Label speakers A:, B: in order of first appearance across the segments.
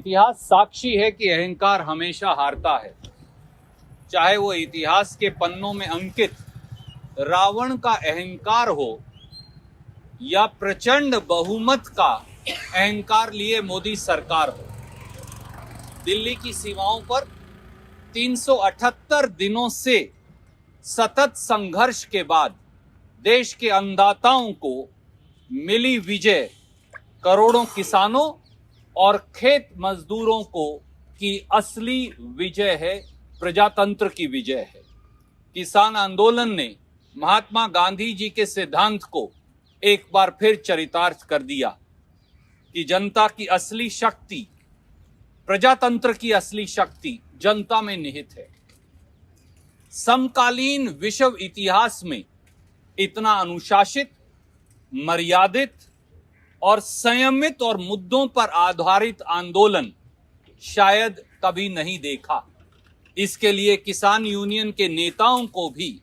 A: इतिहास साक्षी है कि अहंकार हमेशा हारता है। चाहे वो इतिहास के पन्नों में अंकित रावण का अहंकार हो या प्रचंड बहुमत का अहंकार लिए मोदी सरकार हो। दिल्ली की सीमाओं पर 378 दिनों से सतत संघर्ष के बाद देश के अन्नदाताओं को मिली विजय करोड़ों किसानों और खेत मजदूरों को की असली विजय है, प्रजातंत्र की विजय है। किसान आंदोलन ने महात्मा गांधी जी के सिद्धांत को एक बार फिर चरितार्थ कर दिया कि जनता की असली शक्ति, प्रजातंत्र की असली शक्ति जनता में निहित है। समकालीन विश्व इतिहास में इतना अनुशासित, मर्यादित और संयमित और मुद्दों पर आधारित आंदोलन शायद कभी नहीं देखा। इसके लिए किसान यूनियन के नेताओं को भी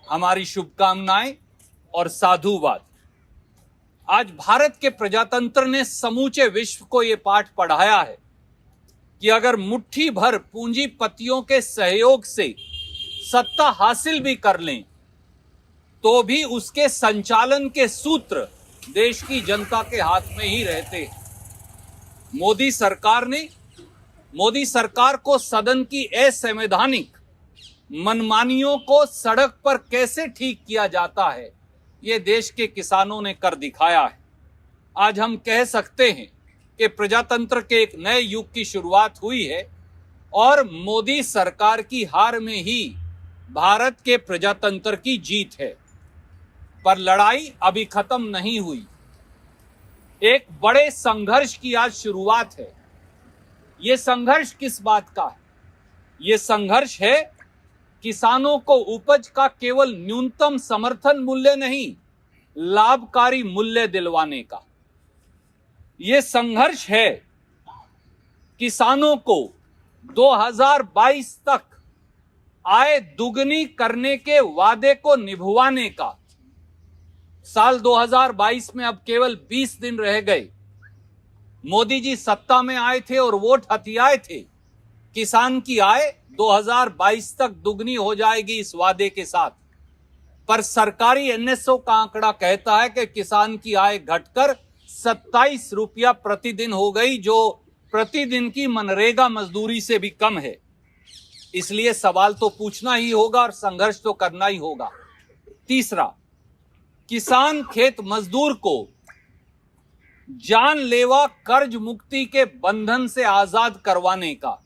A: हमारी शुभकामनाएं और साधुवाद। आज भारत के प्रजातंत्र ने समूचे विश्व को यह पाठ पढ़ाया है कि अगर मुट्ठी भर पूंजीपतियों के सहयोग से सत्ता हासिल भी कर लें तो भी उसके संचालन के सूत्र देश की जनता के हाथ में ही रहते हैं। मोदी सरकार को सदन की असंवैधानिक मनमानियों को सड़क पर कैसे ठीक किया जाता है, ये देश के किसानों ने कर दिखाया है। आज हम कह सकते हैं कि प्रजातंत्र के एक नए युग की शुरुआत हुई है और मोदी सरकार की हार में ही भारत के प्रजातंत्र की जीत है। पर लड़ाई अभी खत्म नहीं हुई। एक बड़े संघर्ष की आज शुरुआत है। यह संघर्ष किस बात का है? यह संघर्ष है किसानों को उपज का केवल न्यूनतम समर्थन मूल्य नहीं, लाभकारी मूल्य दिलवाने का। यह संघर्ष है किसानों को 2022 तक आय दुगनी करने के वादे को निभवाने का। साल 2022 में अब केवल 20 दिन रह गए। मोदी जी सत्ता में आए थे और वोट हथियाए थे। किसान की आय 2022 तक दुगनी हो जाएगी इस वादे के साथ। पर सरकारी एनएसओ का आंकड़ा कहता है कि किसान की आय घटकर 27 रुपया प्रतिदिन हो गई, जो प्रतिदिन की मनरेगा मजदूरी से भी कम है। इसलिए सवाल तो पूछना ही होगा और संघर्ष तो करना ही होगा। तीसरा, किसान खेत मजदूर को जानलेवा कर्ज मुक्ति के बंधन से आजाद करवाने का।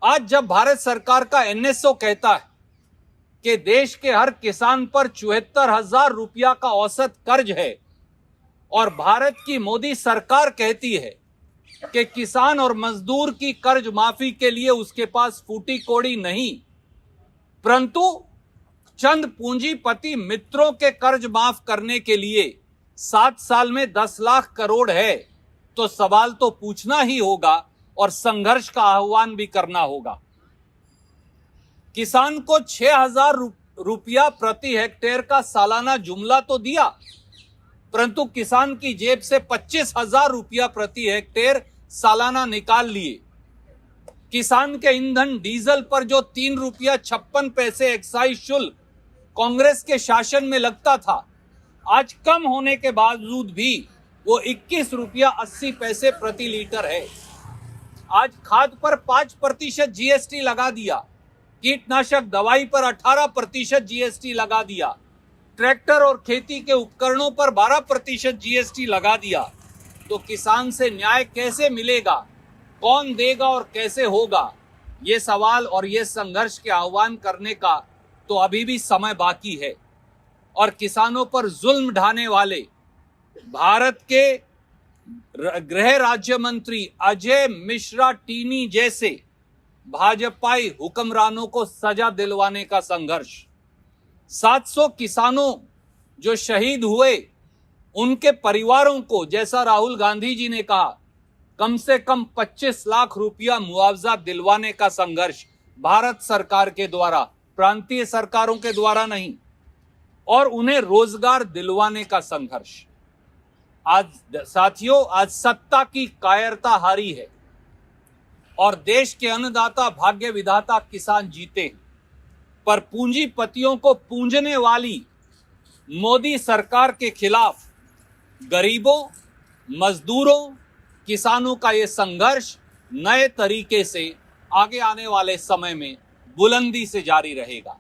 A: आज जब भारत सरकार का एनएसओ कहता है कि देश के हर किसान पर 74,000 रुपया का औसत कर्ज है और भारत की मोदी सरकार कहती है कि किसान और मजदूर की कर्ज माफी के लिए उसके पास फूटी कौड़ी नहीं, परंतु चंद पूंजीपति मित्रों के कर्ज माफ करने के लिए 7 साल में 10 लाख करोड़ है, तो सवाल तो पूछना ही होगा और संघर्ष का आह्वान भी करना होगा। किसान को 6,000 रुपया प्रति हेक्टेयर का सालाना जुमला तो दिया, परंतु किसान की जेब से 25,000 रुपया प्रति हेक्टेयर सालाना निकाल लिए। किसान के ईंधन डीजल पर जो 3 रुपया 56 पैसे एक्साइज शुल्क कांग्रेस के शासन में लगता था, आज कम होने के बावजूद भी वो 21 रुपया 80 पैसे प्रति लीटर है। आज खाद पर 5% जीएसटी लगा दिया, कीटनाशक दवाई पर 18% जीएसटी लगा दिया, ट्रैक्टर और खेती के उपकरणों पर 12% जीएसटी लगा दिया। तो किसान से न्याय कैसे मिलेगा, कौन देगा और कैसे होगा? ये सवाल और ये संघर्ष के आह्वान करने का तो अभी भी समय बाकी है। और किसानों पर जुल्म ढाने वाले भारत के गृह राज्य मंत्री अजय मिश्रा टीनी जैसे भाजपाई हुक्मरानों को सजा दिलवाने का संघर्ष। 700 किसानों जो शहीद हुए, उनके परिवारों को, जैसा राहुल गांधी जी ने कहा, कम से कम 25 लाख रुपया मुआवजा दिलवाने का संघर्ष भारत सरकार के द्वारा, प्रांतीय सरकारों के द्वारा नहीं, और उन्हें रोजगार दिलवाने का संघर्ष। आज साथियों, आज सत्ता की कायरता हारी है और देश के अन्नदाता, भाग्य विधाता किसान जीते हैं, पर पूंजीपतियों को पूंजने वाली मोदी सरकार के खिलाफ गरीबों, मजदूरों, किसानों का ये संघर्ष नए तरीके से आगे आने वाले समय में बुलंदी से जारी रहेगा।